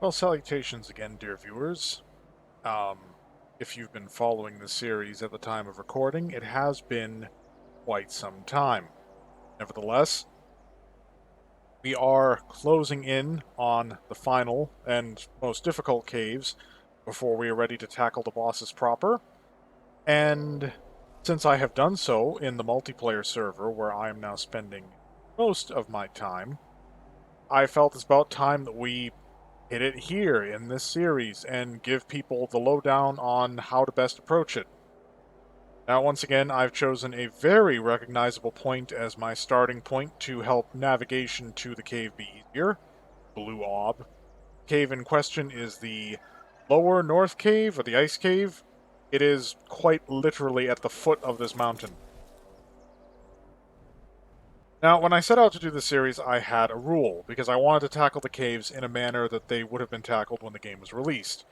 Well, salutations again, dear viewers. Um, if you've been following the series at the time of recording, it has been quite some time. Nevertheless, we are closing in on the final and most difficult caves before we are ready to tackle the bosses proper. And since I have done so in the multiplayer server, where I am now spending most of my time, I felt it's about time that we hit it here in this series and give people the lowdown on how to best approach it. Now, once again, I've chosen a very recognizable point as my starting point to help navigation to the cave be easier. Blue Ob. Cave in question is the Lower North Cave, or the Ice Cave. It is quite literally at the foot of this mountain. Now, when I set out to do this series, I had a rule, because I wanted to tackle the caves in a manner that they would have been tackled when the game was released.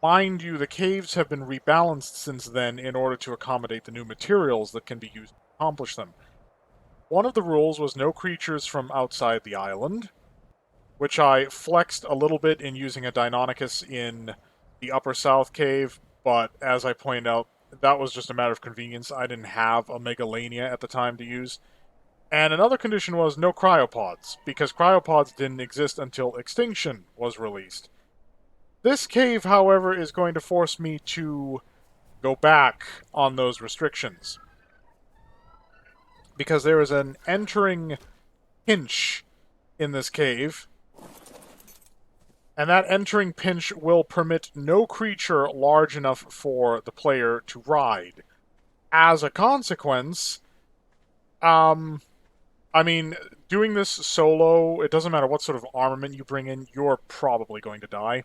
Mind you, the caves have been rebalanced since then in order to accommodate the new materials that can be used to accomplish them. One of the rules was no creatures from outside the island, which I flexed a little bit in using a Deinonychus in the Upper South Cave, but as I pointed out, that was just a matter of convenience. I didn't have a Megalania at the time to use. And another condition was no cryopods, because cryopods didn't exist until Extinction was released. This cave, however, is going to force me to go back on those restrictions. Because there is an entering pinch in this cave, and that entering pinch will permit no creature large enough for the player to ride. As a consequence, I mean, doing this solo, it doesn't matter what sort of armament you bring in, you're probably going to die.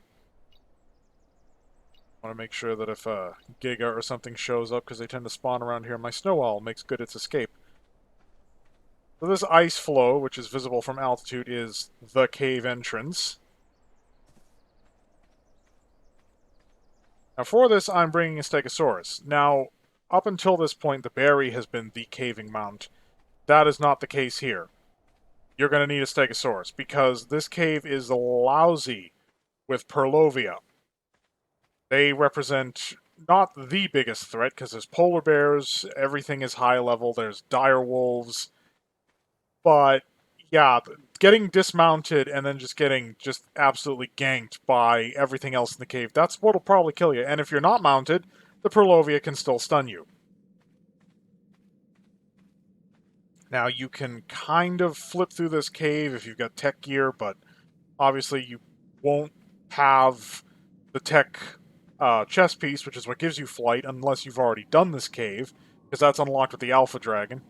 I want to make sure that if a Giga or something shows up, because they tend to spawn around here, my Snow Owl makes good its escape. So this ice flow, which is visible from altitude, is the cave entrance. Now for this, I'm bringing a Stegosaurus. Now, up until this point, the berry has been the caving mount. That is not the case here. You're going to need a Stegosaurus, because this cave is lousy with Purlovia. They represent not the biggest threat, because there's polar bears, everything is high level, there's dire wolves, but yeah, getting dismounted and then just getting absolutely ganked by everything else in the cave, that's what'll probably kill you. And if you're not mounted, the Purlovia can still stun you. Now, you can kind of flip through this cave if you've got tech gear, but obviously you won't have the tech chest piece, which is what gives you flight, unless you've already done this cave, because that's unlocked with the Alpha Dragon.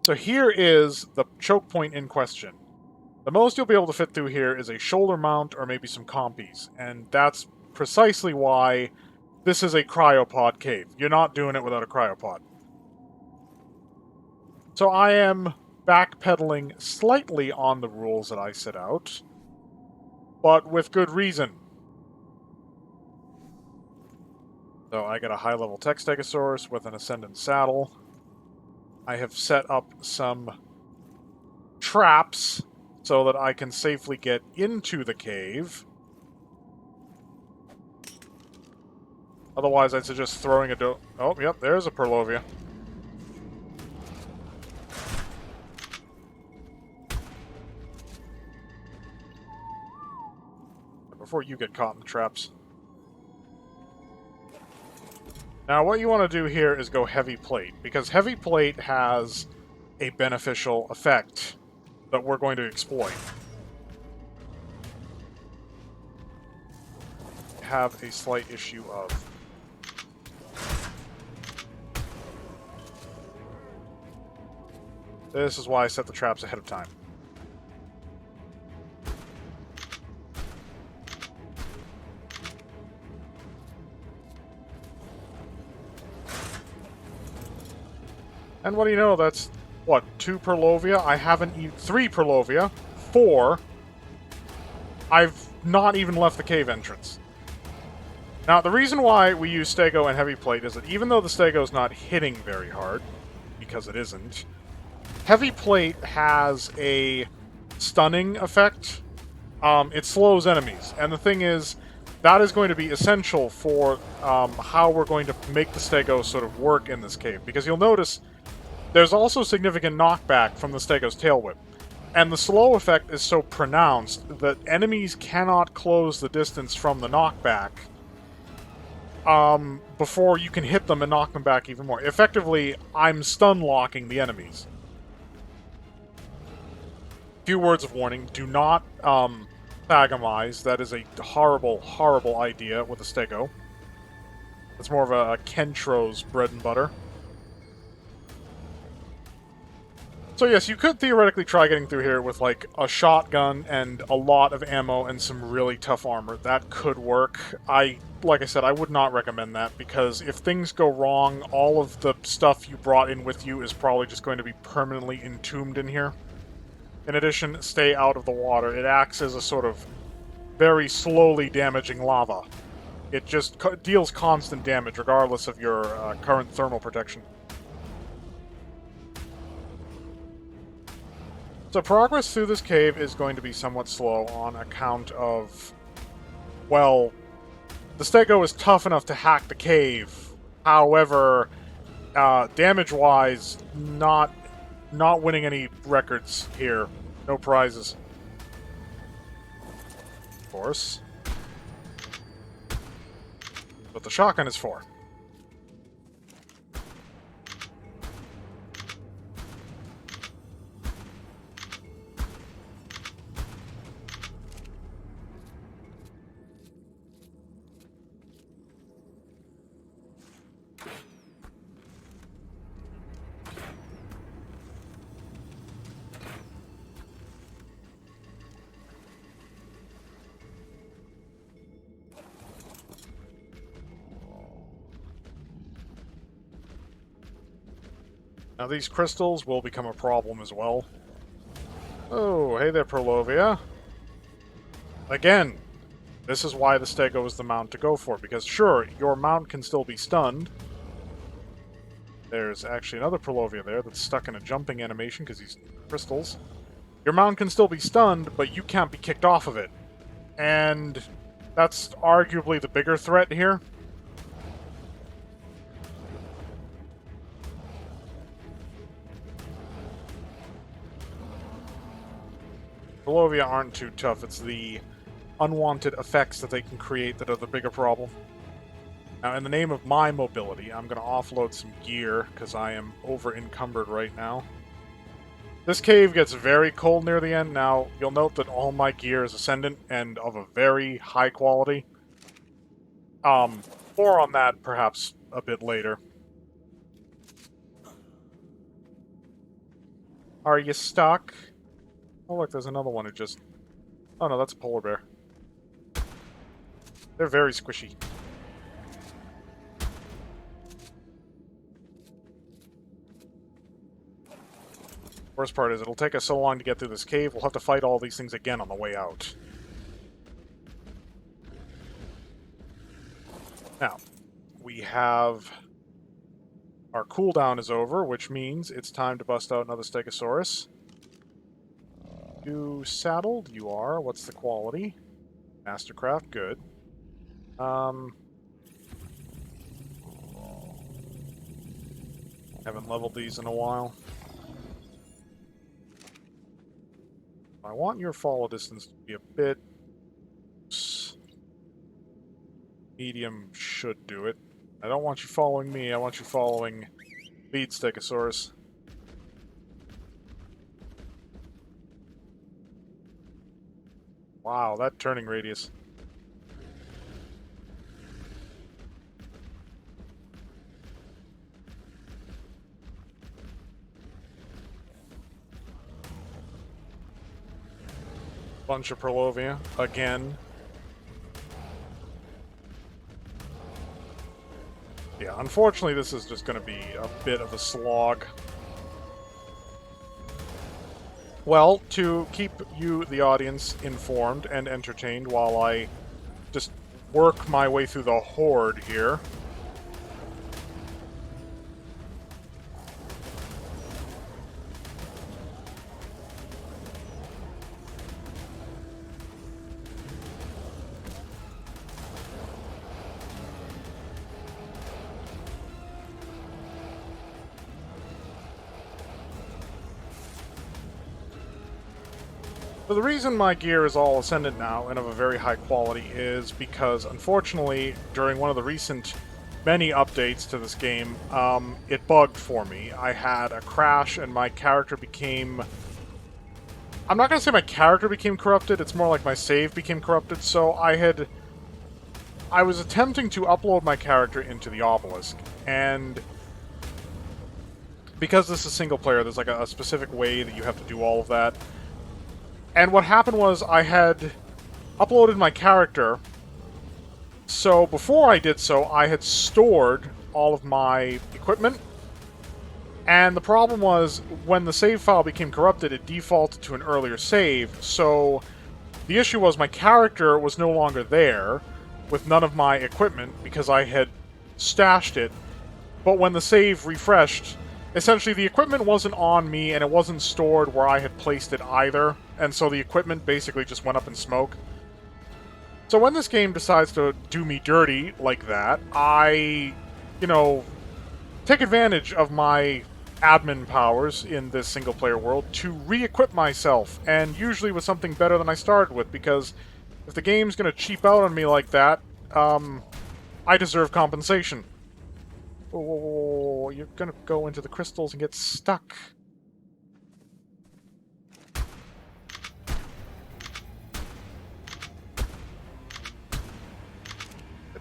So here is the choke point in question. The most you'll be able to fit through here is a shoulder mount or maybe some compies, and that's precisely why this is a cryopod cave. You're not doing it without a cryopod. So I am backpedaling slightly on the rules that I set out, but with good reason. So I got a high-level Tech Stegosaurus with an Ascendant Saddle. I have set up some traps so that I can safely get into the cave. Otherwise, I'd suggest throwing a oh, yep, there's a Purlovia. Before you get caught in the traps. Now, what you want to do here is go Heavy Plate, because Heavy Plate has a beneficial effect that we're going to exploit. Have a slight issue of this is why I set the traps ahead of time. And what do you know, that's, what, 2 Purlovia? I haven't even... 3 Purlovia. 4. I've not even left the cave entrance. Now, the reason why we use Stego and Heavy Plate is that even though the Stego's not hitting very hard, because it isn't, Heavy Plate has a stunning effect it slows enemies. And the thing is, that is going to be essential for how we're going to make the Stego sort of work in this cave. Because you'll notice there's also significant knockback from the Stego's tail whip. And the slow effect is so pronounced that enemies cannot close the distance from the knockback before you can hit them and knock them back even more. Effectively, I'm stun locking the enemies. Few words of warning: do not Thagamize. That is a horrible, horrible idea with a Stego. It's more of a Kentro's bread and butter. So yes, you could theoretically try getting through here with, like, a shotgun and a lot of ammo and some really tough armor. That could work. Like I said, I would not recommend that, because if things go wrong, all of the stuff you brought in with you is probably just going to be permanently entombed in here. In addition, stay out of the water. It acts as a sort of very slowly damaging lava. It just deals constant damage, regardless of your current thermal protection. So progress through this cave is going to be somewhat slow on account of, well, the Stego is tough enough to hack the cave. However, damage-wise, not winning any records here. No prizes. Of course. But the shotgun is for. Now these crystals will become a problem as well. Oh, hey there, Prolovia. Again, this is why the Stego is the mount to go for, because sure, your mount can still be stunned. There's actually another Prolovia there that's stuck in a jumping animation because he's crystals. Your mount can still be stunned, but you can't be kicked off of it. And that's arguably the bigger threat here. Prolovia aren't too tough. It's the unwanted effects that they can create that are the bigger problem. Now, in the name of my mobility, I'm going to offload some gear, because I am over-encumbered right now. This cave gets very cold near the end. Now, you'll note that all my gear is Ascendant, and of a very high quality. More on that, perhaps, a bit later. Are you stuck? Oh, look, there's another one who just... Oh, no, that's a polar bear. They're very squishy. Worst part is, it'll take us so long to get through this cave, we'll have to fight all these things again on the way out. Now, we have... Our cooldown is over, which means it's time to bust out another Stegosaurus. You saddled? You are. What's the quality? Mastercraft, good. Haven't leveled these in a while. I want your follow distance to be a bit... Medium should do it. I don't want you following me, I want you following Lead Stegosaurus. Wow, that turning radius. Bunch of Prolovia, again. Yeah, unfortunately this is just going to be a bit of a slog. Well, to keep you, the audience, informed and entertained while I just work my way through the horde here. So the reason my gear is all Ascendant now and of a very high quality is because, unfortunately, during one of the recent many updates to this game, it bugged for me. I had a crash and my character became... I'm not going to say my character became corrupted, it's more like my save became corrupted, so I was attempting to upload my character into the Obelisk, and because this is single player, there's like a specific way that you have to do all of that. And what happened was I had uploaded my character, so before I did so, I had stored all of my equipment, and the problem was, when the save file became corrupted, it defaulted to an earlier save, so the issue was my character was no longer there, with none of my equipment, because I had stashed it, but when the save refreshed, essentially the equipment wasn't on me, and it wasn't stored where I had placed it either, and so the equipment basically just went up in smoke. So when this game decides to do me dirty like that, I, take advantage of my admin powers in this single-player world to re-equip myself, and usually with something better than I started with, because if the game's gonna cheap out on me like that, I deserve compensation. Oh, you're gonna go into the crystals and get stuck.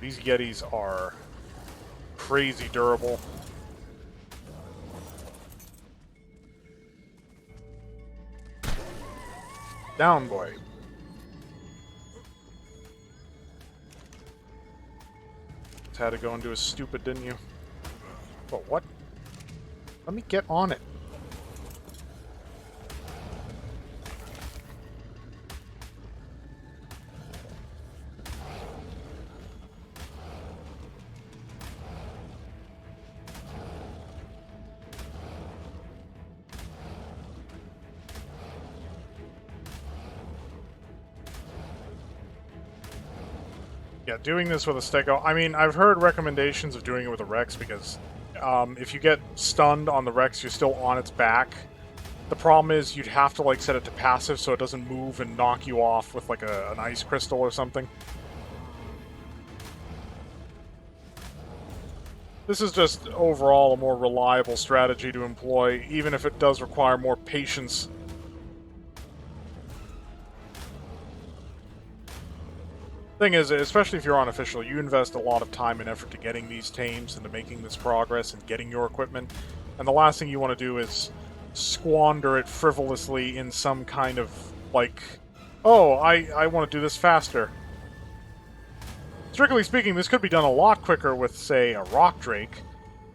These Yetis are crazy durable. Down, boy. Just had to go and do a stupid, didn't you? But what? Let me get on it. Yeah, doing this with a Stego... I mean, I've heard recommendations of doing it with a Rex because if you get stunned on the Rex, you're still on its back. The problem is you'd have to, like, set it to passive so it doesn't move and knock you off with, like, an ice crystal or something. This is just, overall, a more reliable strategy to employ, even if it does require more patience. Thing is, especially if you're unofficial, you invest a lot of time and effort to getting these tames and to making this progress and getting your equipment, and the last thing you want to do is squander it frivolously in some kind of, like, oh, I want to do this faster. Strictly speaking, this could be done a lot quicker with, say, a Rock Drake,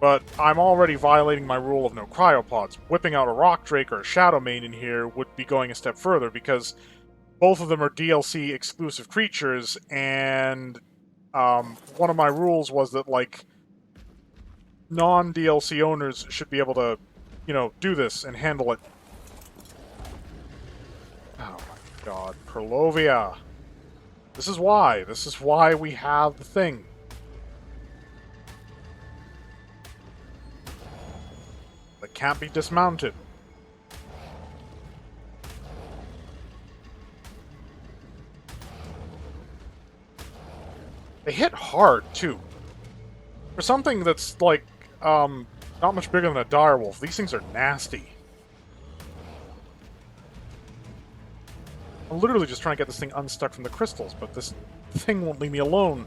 but I'm already violating my rule of no cryopods. Whipping out a Rock Drake or a Shadow Mane in here would be going a step further, because both of them are DLC exclusive creatures, and one of my rules was that, like, non-DLC owners should be able to, do this and handle it. Oh my god, Perlovia. This is why. This is why we have the thing. That can't be dismounted. They hit hard, too. For something that's, like, not much bigger than a direwolf, these things are nasty. I'm literally just trying to get this thing unstuck from the crystals, but this thing won't leave me alone.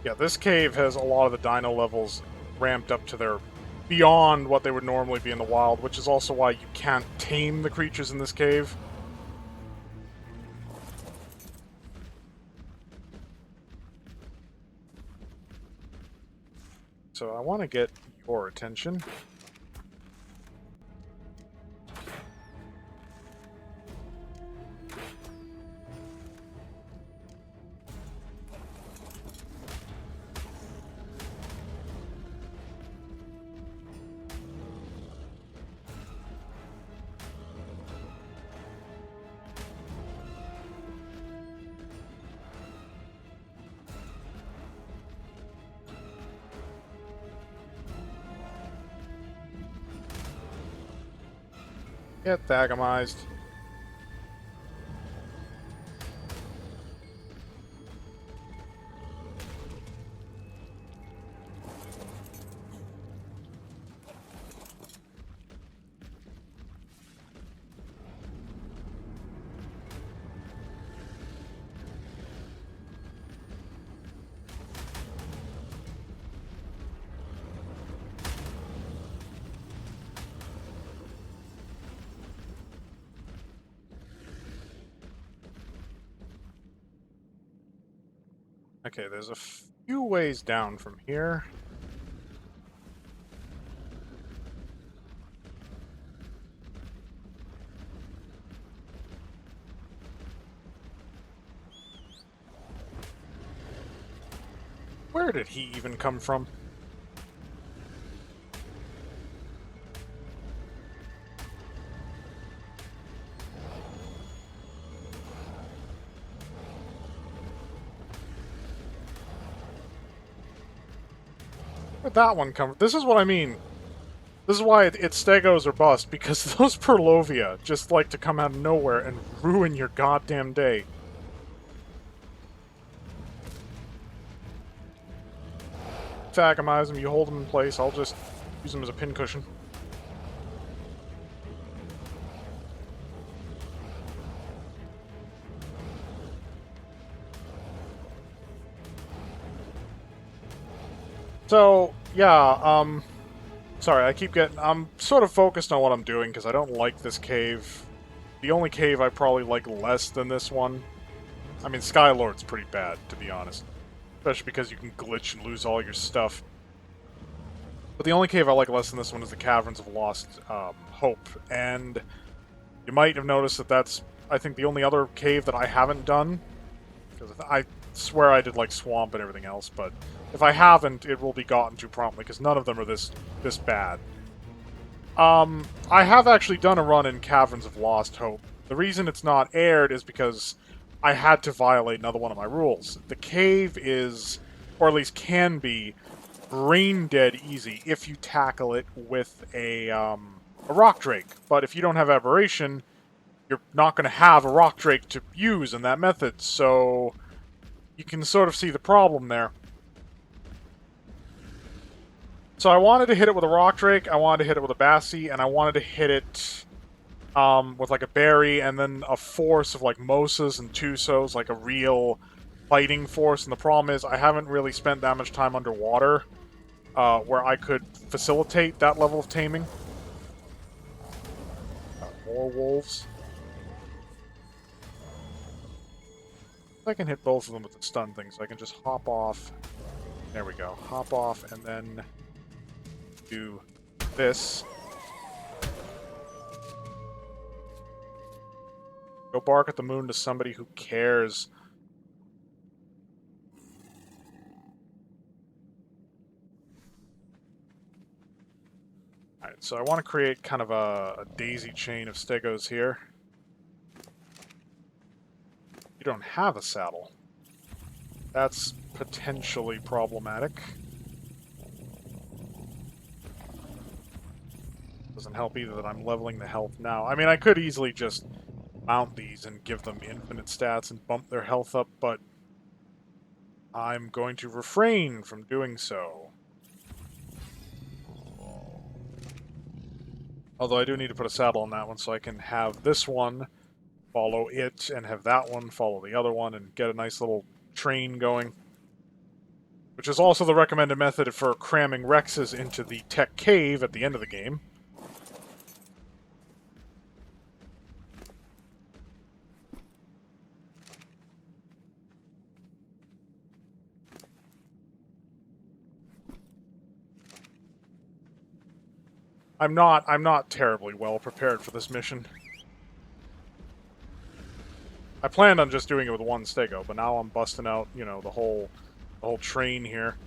Yeah, this cave has a lot of the dino levels ramped up to their beyond what they would normally be in the wild, which is also why you can't tame the creatures in this cave. So I want to get your attention. Get thagamized. Okay, there's a few ways down from here. Where did he even come from? Where'd that one come from? This is what I mean. This is why it's Stegos or bust, because those Perlovia just like to come out of nowhere and ruin your goddamn day. Thagomize him, you hold him in place, I'll just use him as a pincushion. So, yeah, sorry, I'm sort of focused on what I'm doing, because I don't like this cave. The only cave I probably like less than this one... I mean, Skylord's pretty bad, to be honest. Especially because you can glitch and lose all your stuff. But the only cave I like less than this one is the Caverns of Lost Hope. And you might have noticed that that's, I think, the only other cave that I haven't done. Because I swear I did, like, Swamp and everything else, but if I haven't, it will be gotten to promptly, because none of them are this bad. I have actually done a run in Caverns of Lost Hope. The reason it's not aired is because I had to violate another one of my rules. The cave is, or at least can be, brain dead easy if you tackle it with a rock drake. But if you don't have aberration, you're not going to have a rock drake to use in that method, so you can sort of see the problem there. So I wanted to hit it with a rock drake, I wanted to hit it with a Bassi, and I wanted to hit it with like a berry, and then a force of like Mosas and Tusos, like a real fighting force. And the problem is I haven't really spent that much time underwater where I could facilitate that level of taming. More wolves. I can hit both of them with the stun thing, so I can just hop off. There we go. Hop off and then do this. Go bark at the moon to somebody who cares. Alright, so I want to create kind of a daisy chain of Stegos here. You don't have a saddle. That's potentially problematic. Doesn't help either that I'm leveling the health now. I mean, I could easily just mount these and give them infinite stats and bump their health up, but I'm going to refrain from doing so. Although I do need to put a saddle on that one so I can have this one follow it and have that one follow the other one and get a nice little train going. Which is also the recommended method for cramming Rexes into the Tech Cave at the end of the game. I'm not terribly well prepared for this mission. I planned on just doing it with one Stego, but now I'm busting out, you know, the whole train here.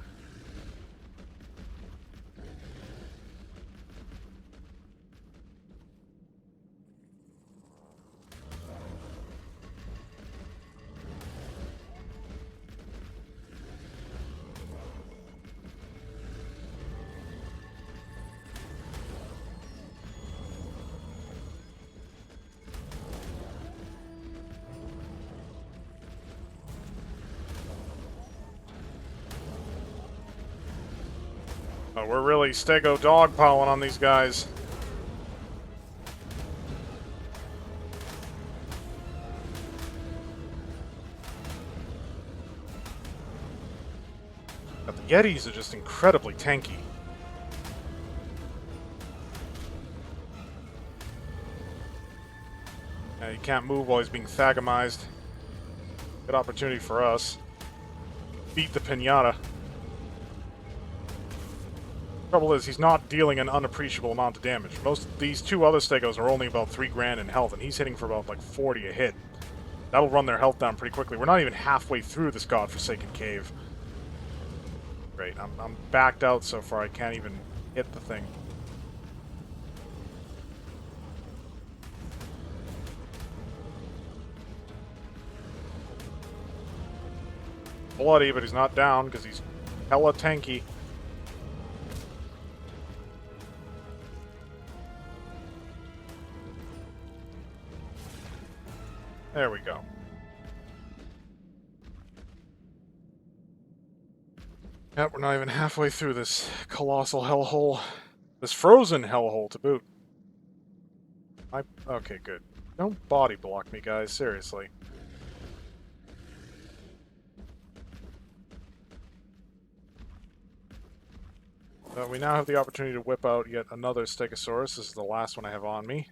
Oh, we're really stego dogpiling on these guys. But the Yetis are just incredibly tanky. He can't move while he's being thagamized. Good opportunity for us. Beat the Pinata. Trouble is, he's not dealing an unappreciable amount of damage. These two other Stegos are only about 3 grand in health, and he's hitting for about like 40 a hit. That'll run their health down pretty quickly. We're not even halfway through this godforsaken cave. Great, I'm backed out so far I can't even hit the thing. Bloody, but he's not down because he's hella tanky. There we go. Yep, we're not even halfway through this colossal hellhole. This frozen hellhole to boot. Okay, good. Don't body block me, guys. Seriously. We now have the opportunity to whip out yet another Stegosaurus. This is the last one I have on me.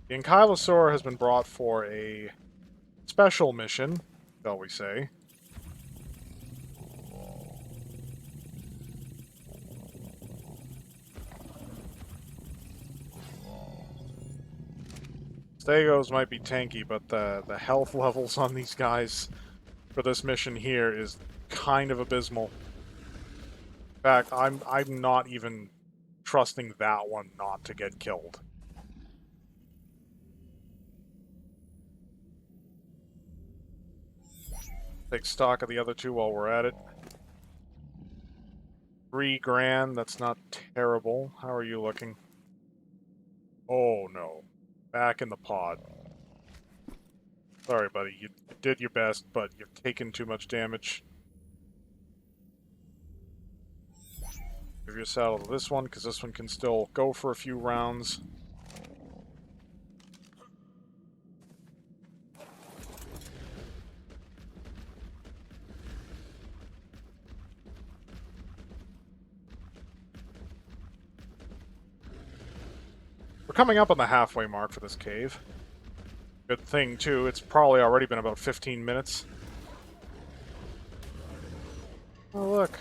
The Ankylosaur has been brought for a special mission, shall we say. Stegos might be tanky, but the health levels on these guys for this mission here is kind of abysmal. In fact, I'm not even trusting that one not to get killed. Take stock of the other two while we're at it. 3 grand, that's not terrible. How are you looking? Oh no. Back in the pod. Sorry, buddy. You did your best, but you've taken too much damage. Give your saddle to this one, because this one can still go for a few rounds. We're coming up on the halfway mark for this cave. Good thing, too, it's probably already been about 15 minutes. Oh, look.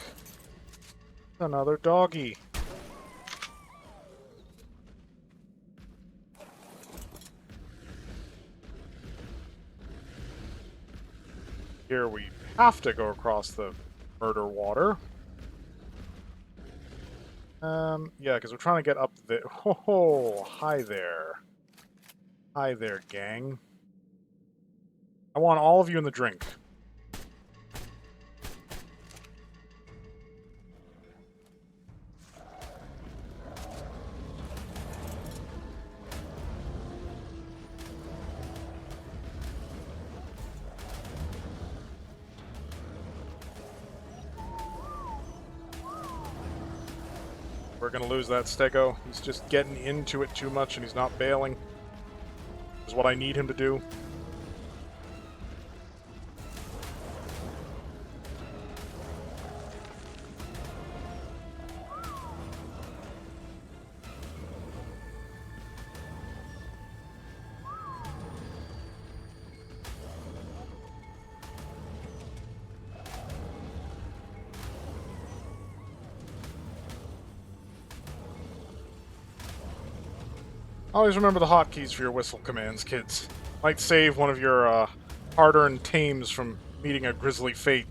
Another doggy. Here we have to go across the murder water. Yeah, because we're trying to get up there. Oh, hi there. Hi there, gang. I want all of you in the drink. We're gonna lose that Stego. He's just getting into it too much and he's not bailing. Is what I need him to do. Always remember the hotkeys for your whistle commands, kids. Might save one of your hard-earned tames from meeting a grisly fate.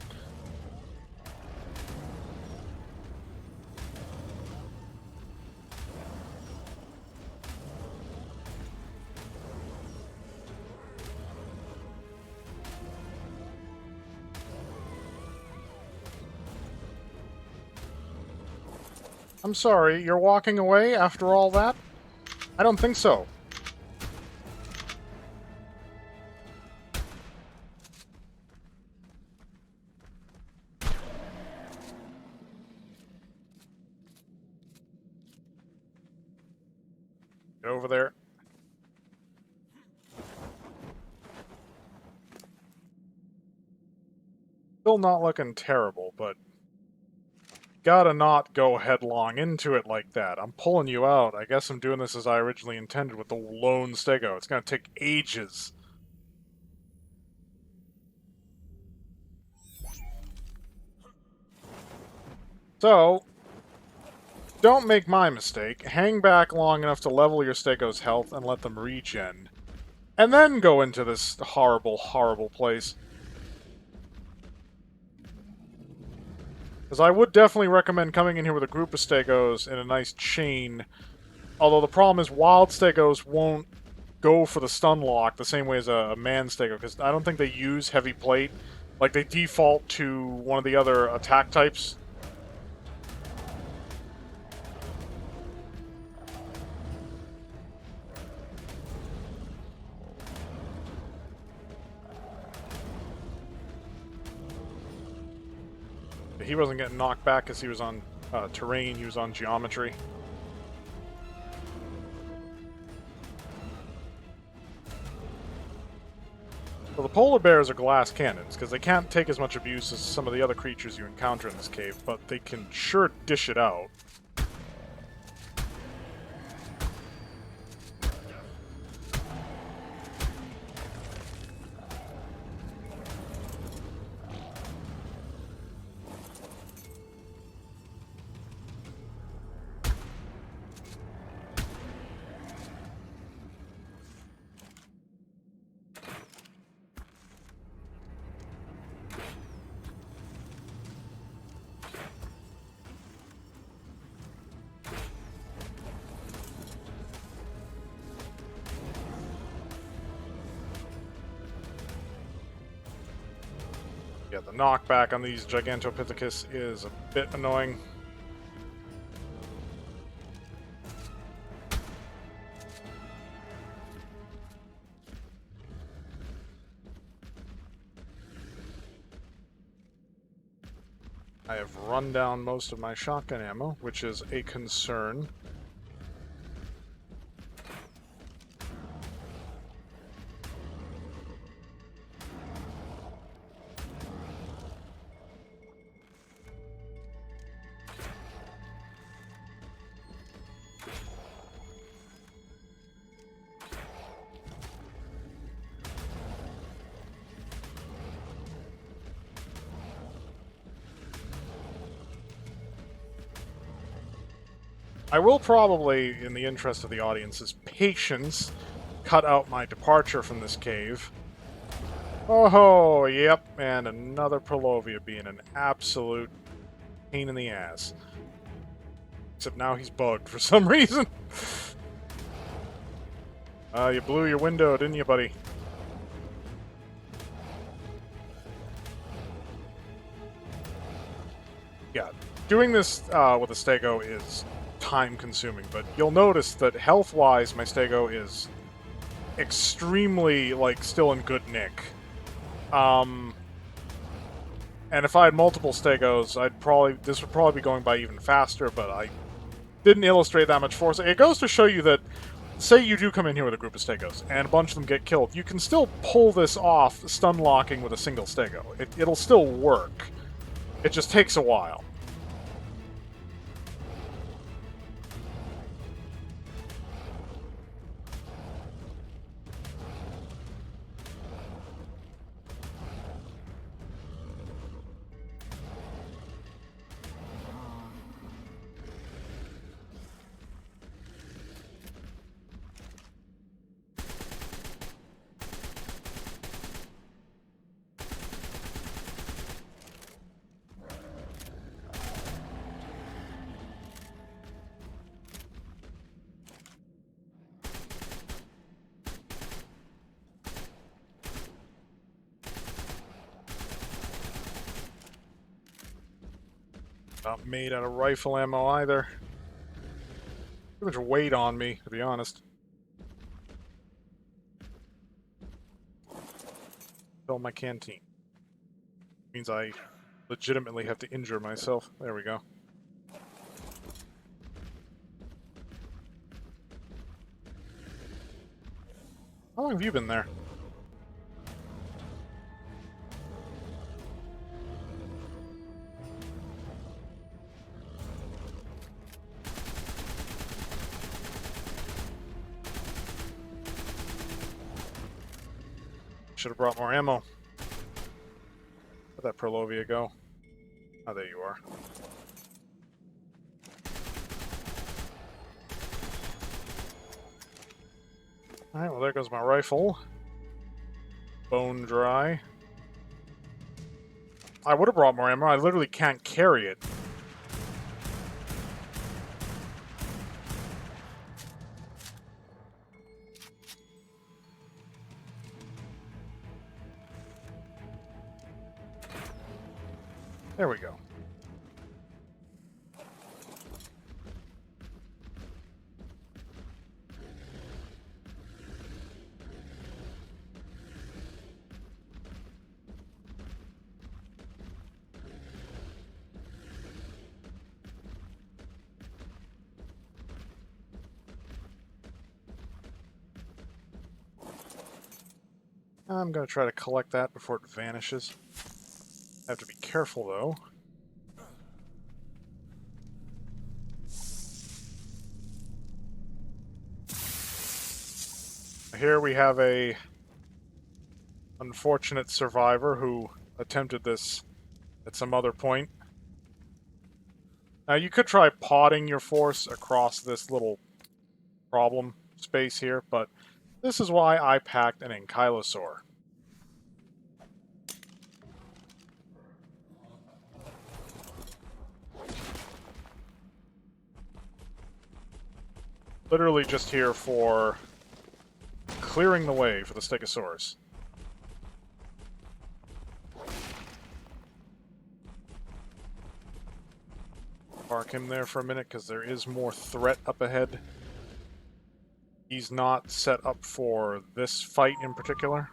I'm sorry, you're walking away after all that? I don't think so. Still not looking terrible, but gotta not go headlong into it like that. I'm pulling you out. I guess I'm doing this as I originally intended with the lone stego. It's gonna take ages. So, don't make my mistake. Hang back long enough to level your stego's health and let them regen. And then go into this horrible, horrible place. Because I would definitely recommend coming in here with a group of stegos in a nice chain. Although the problem is wild stegos won't go for the stun lock the same way as a man stego, because I don't think they use heavy plate. Like, they default to one of the other attack types. He wasn't getting knocked back because he was on terrain, he was on geometry. Well, the polar bears are glass cannons, because they can't take as much abuse as some of the other creatures you encounter in this cave, but they can sure dish it out. Yeah, the knockback on these Gigantopithecus is a bit annoying. I have run down most of my shotgun ammo, which is a concern. I will probably, in the interest of the audience's patience, cut out my departure from this cave. Oh, yep, and another Prolovia being an absolute pain in the ass. Except now he's bugged for some reason. You blew your window, didn't you, buddy? Yeah, doing this with a stego is time-consuming, but you'll notice that health-wise, my stego is extremely, like, still in good nick. And if I had multiple stegos, this would probably be going by even faster, but I didn't illustrate that much force. It goes to show you that, say you do come in here with a group of stegos, and a bunch of them get killed, you can still pull this off, stun locking with a single stego. It'll still work. It just takes a while. Not made out of rifle ammo either. Too much weight on me, to be honest. Fill my canteen. Means I legitimately have to injure myself. There we go. How long have you been there? Should have brought more ammo. Where'd that Perlovia go? Oh, there you are. Alright, well there goes my rifle. Bone dry. I would have brought more ammo, I literally can't carry it. There we go. I'm going to try to collect that before it vanishes. I have to be careful, though. Here we have a unfortunate survivor who attempted this at some other point. Now, you could try potting your force across this little problem space here, but this is why I packed an Ankylosaur. Literally just here for clearing the way for the Stegosaurus. Park him there for a minute, because there is more threat up ahead. He's not set up for this fight in particular.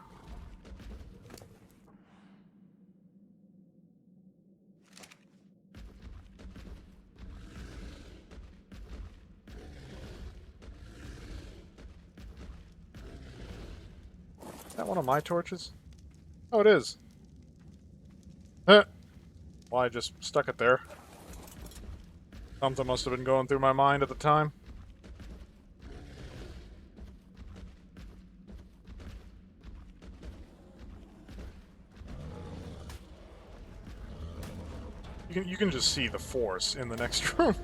Is that one of my torches? Oh, it is. Huh. Well, I just stuck it there. Something must have been going through my mind at the time. You can just see the force in the next room.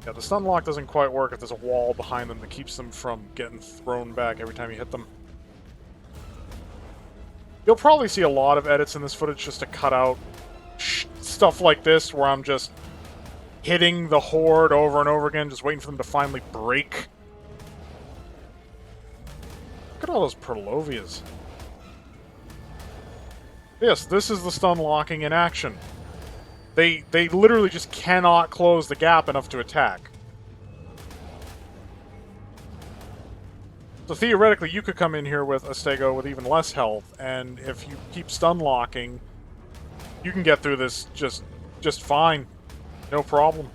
Yeah, the stun lock doesn't quite work if there's a wall behind them that keeps them from getting thrown back every time you hit them. You'll probably see a lot of edits in this footage just to cut out stuff like this, where I'm just hitting the horde over and over again, just waiting for them to finally break. Look at all those Perlovias. Yes, this is the stun locking in action. They literally just cannot close the gap enough to attack. So theoretically, you could come in here with a Stego with even less health, and if you keep stun locking, you can get through this just fine. No problem.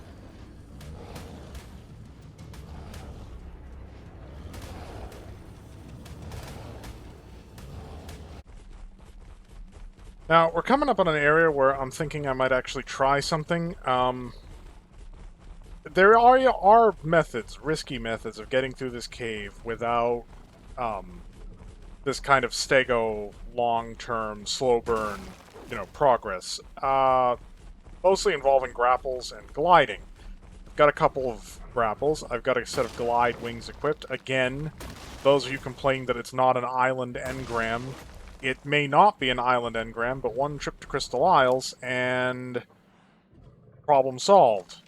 Now, we're coming up on an area where I'm thinking I might actually try something. There are methods, risky methods, of getting through this cave without this kind of Stego long-term, slow burn, progress. Mostly involving grapples and gliding. I've got a couple of grapples. I've got a set of glide wings equipped. Again, those of you complain that it's not an island engram, it may not be an island engram, but one trip to Crystal Isles and problem solved.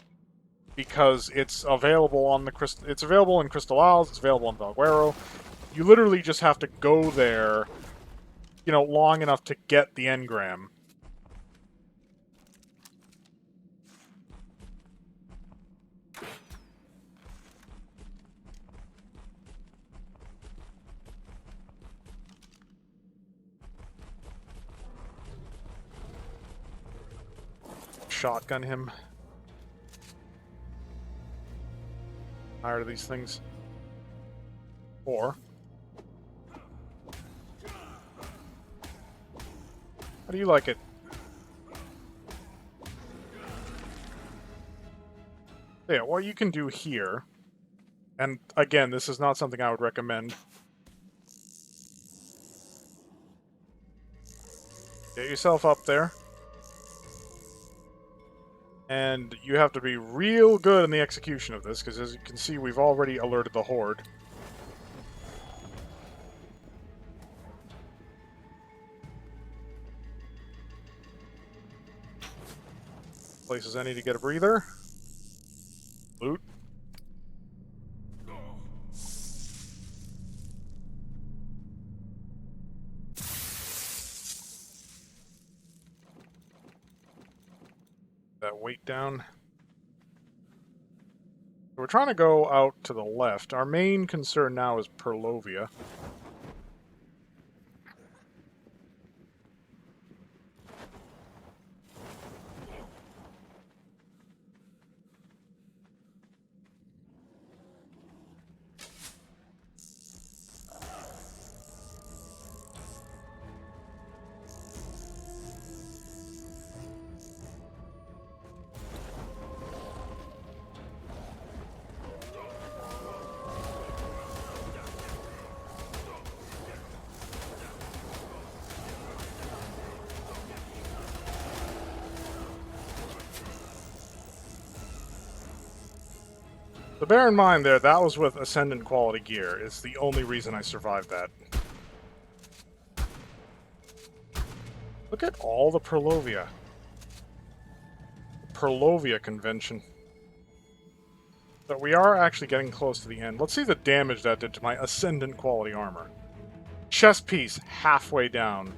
Because it's available on the it's available in Crystal Isles, it's available in Valguero. You literally just have to go there, long enough to get the engram. Shotgun him. Tired of these things. Or how do you like it? Yeah, what you can do here And again, this is not something I would recommend. Get yourself up there. And you have to be real good in the execution of this, because as you can see, we've already alerted the Horde. Places I need to get a breather. Loot. That weight down. We're trying to go out to the left. Our main concern now is Perlovia. So bear in mind there, that was with Ascendant quality gear. It's the only reason I survived that. Look at all the Perlovia. Perlovia convention. But we are actually getting close to the end. Let's see the damage that did to my Ascendant quality armor. Chest piece, halfway down.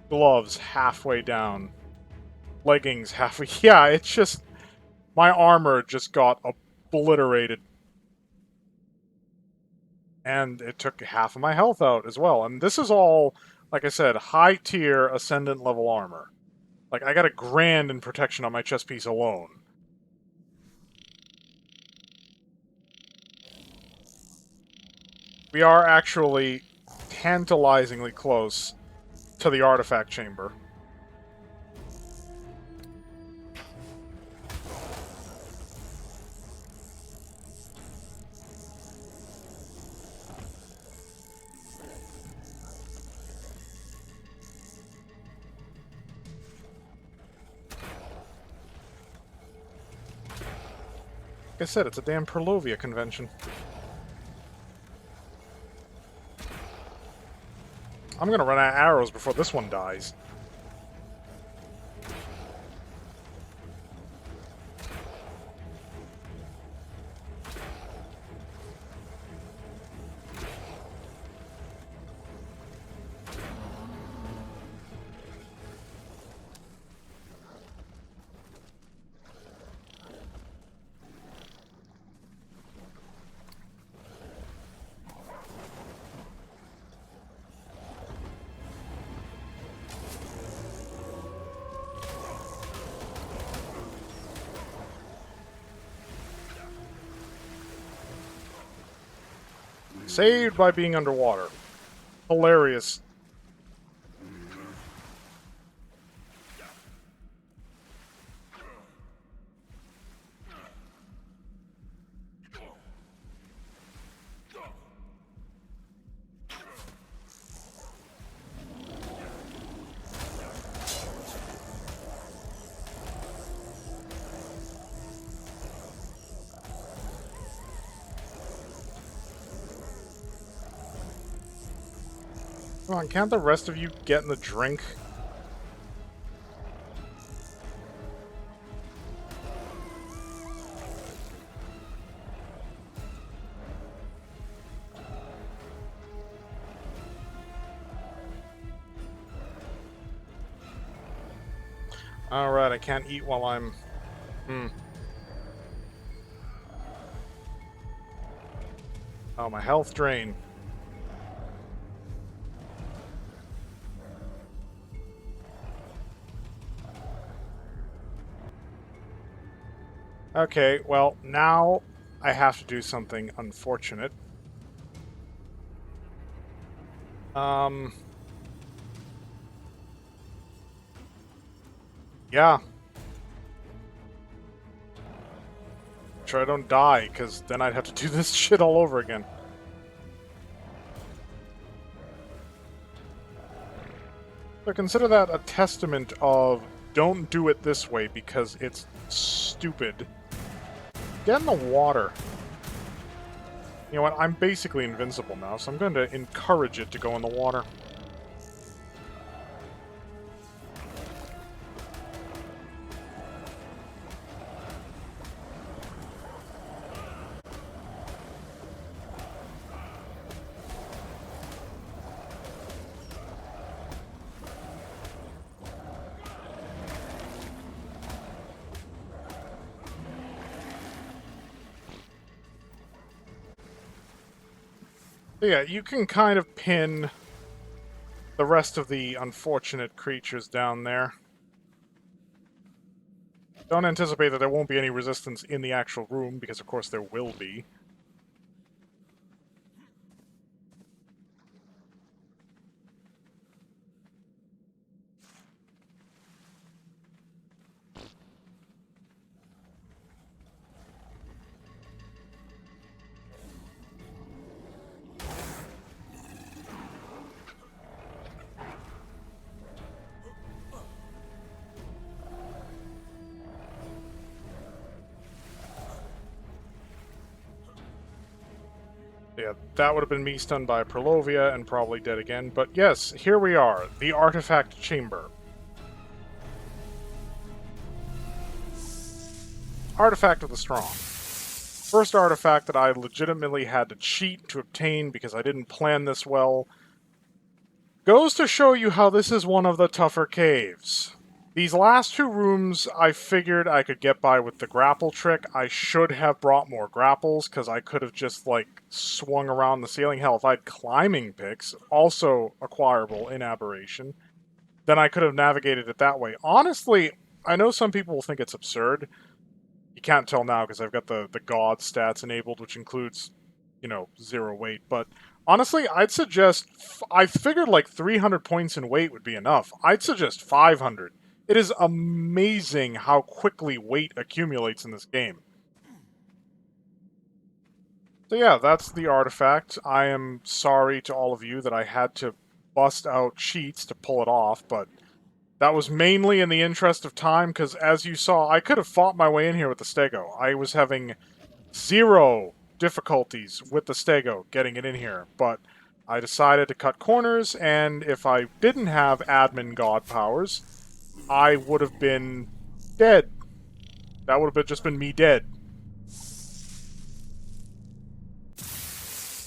Gloves, halfway down. Leggings, halfway... Yeah, it's just... My armor just got obliterated. And it took half of my health out as well. And this is all, like I said, high-tier Ascendant level armor. Like, I got 1,000,000 in protection on my chest piece alone. We are actually tantalizingly close to the artifact chamber. Like I said, it's a damn Perlovia convention. I'm gonna run out of arrows before this one dies. Saved by being underwater. Hilarious. Come on, can't the rest of you get in the drink? Alright, I can't eat while I'm... Oh, my health drain. Okay, well, now I have to do something unfortunate. Yeah. Sure I don't die, because then I'd have to do this shit all over again. So consider that a testament of don't do it this way because it's stupid. Get in the water. You know what, I'm basically invincible now, so I'm going to encourage it to go in the water. So yeah, you can kind of pin the rest of the unfortunate creatures down there. Don't anticipate that there won't be any resistance in the actual room, because of course there will be. Yeah, that would have been me stunned by Perlovia and probably dead again. But yes, here we are, the Artifact Chamber. Artifact of the Strong. First artifact that I legitimately had to cheat to obtain because I didn't plan this well. Goes to show you how this is one of the tougher caves. These last two rooms, I figured I could get by with the grapple trick. I should have brought more grapples, because I could have just, like, swung around the ceiling. Hell, if I had climbing picks, also acquirable in Aberration, then I could have navigated it that way. Honestly, I know some people will think it's absurd. You can't tell now, because I've got the God stats enabled, which includes, you know, 0 weight, but honestly, I'd suggest... I figured, like, 300 points in weight would be enough. I'd suggest 500. It is amazing how quickly weight accumulates in this game. So yeah, that's the artifact. I am sorry to all of you that I had to bust out cheats to pull it off, but that was mainly in the interest of time, because as you saw, I could have fought my way in here with the Stego. I was having 0 difficulties with the Stego getting it in here, but I decided to cut corners, and if I didn't have admin god powers, I would have been dead. That would have just been me dead.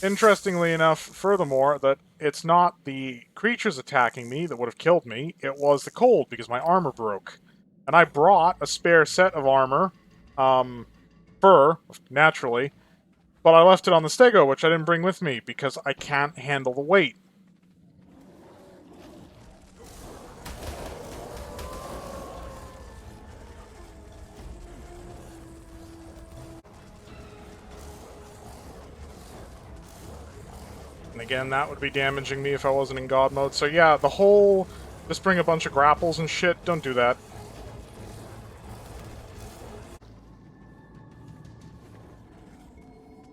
Interestingly enough, furthermore, that it's not the creatures attacking me that would have killed me, it was the cold, because my armor broke. And I brought a spare set of armor, fur, naturally, but I left it on the Stego, which I didn't bring with me, because I can't handle the weight. And again, that would be damaging me if I wasn't in God mode. So yeah, the whole... just bring a bunch of grapples and shit, don't do that.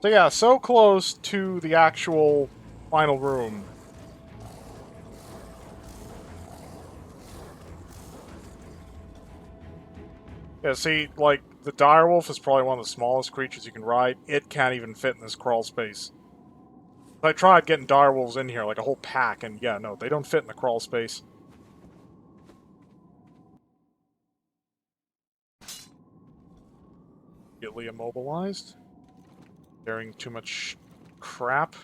So yeah, so close to the actual final room. Yeah, see, like, the direwolf is probably one of the smallest creatures you can ride. It can't even fit in this crawl space. I tried getting direwolves in here, like a whole pack, and yeah, no, they don't fit in the crawl space. Immediately immobilized. Carrying too much crap.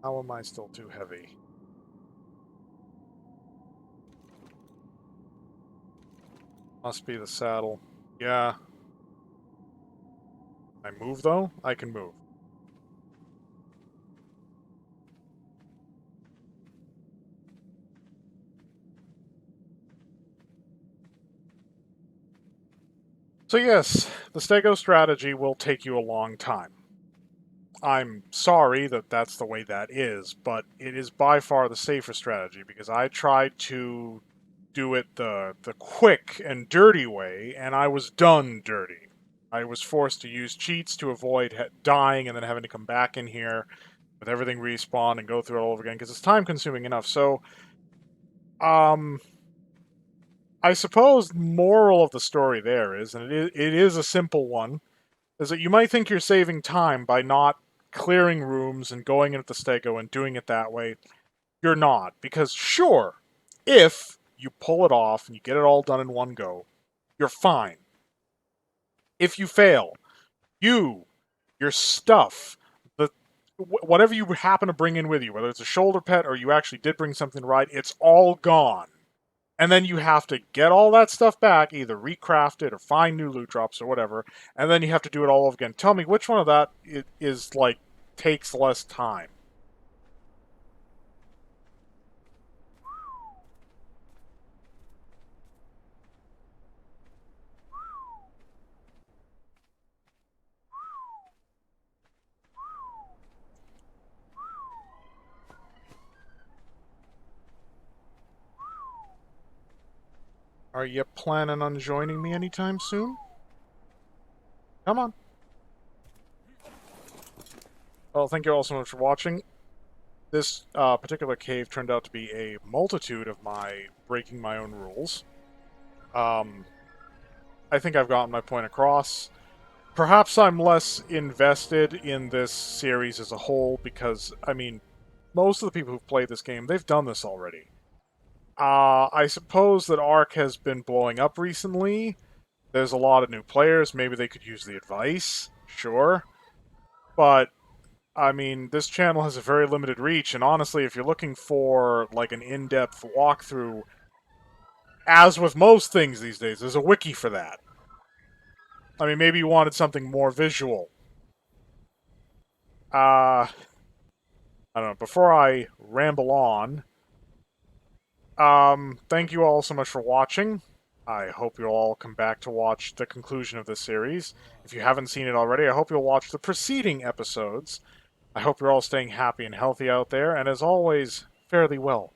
How am I still too heavy? Must be the saddle. Yeah. I move, though? I can move. So yes, the Stego strategy will take you a long time. I'm sorry that that's the way that is, but it is by far the safer strategy, because I tried to do it the quick and dirty way, and I was done dirty. I was forced to use cheats to avoid dying and then having to come back in here with everything respawn and go through it all over again because it's time consuming enough. So, I suppose moral of the story there is, and it is a simple one, is that you might think you're saving time by not clearing rooms and going into the stego and doing it that way. You're not, because sure, if you pull it off and you get it all done in one go, you're fine. If you fail, your stuff, the whatever you happen to bring in with you, whether it's a shoulder pet or you actually did bring something right, it's all gone. And then you have to get all that stuff back, either recraft it or find new loot drops or whatever, and then you have to do it all over again. Tell me which one of that is like takes less time. Are you planning on joining me anytime soon? Come on. Well, thank you all so much for watching. This particular cave turned out to be a multitude of my breaking my own rules. I think I've gotten my point across. Perhaps I'm less invested in this series as a whole because, I mean, most of the people who've played this game, they've done this already. I suppose that Ark has been blowing up recently. There's a lot of new players. Maybe they could use the advice. Sure. But, I mean, this channel has a very limited reach, and honestly, if you're looking for, like, an in-depth walkthrough, as with most things these days, there's a wiki for that. I mean, maybe you wanted something more visual. I don't know. Before I ramble on, thank you all so much for watching. I hope you'll all come back to watch the conclusion of this series. If you haven't seen it already, I hope you'll watch the preceding episodes. I hope you're all staying happy and healthy out there, and as always, fare thee well.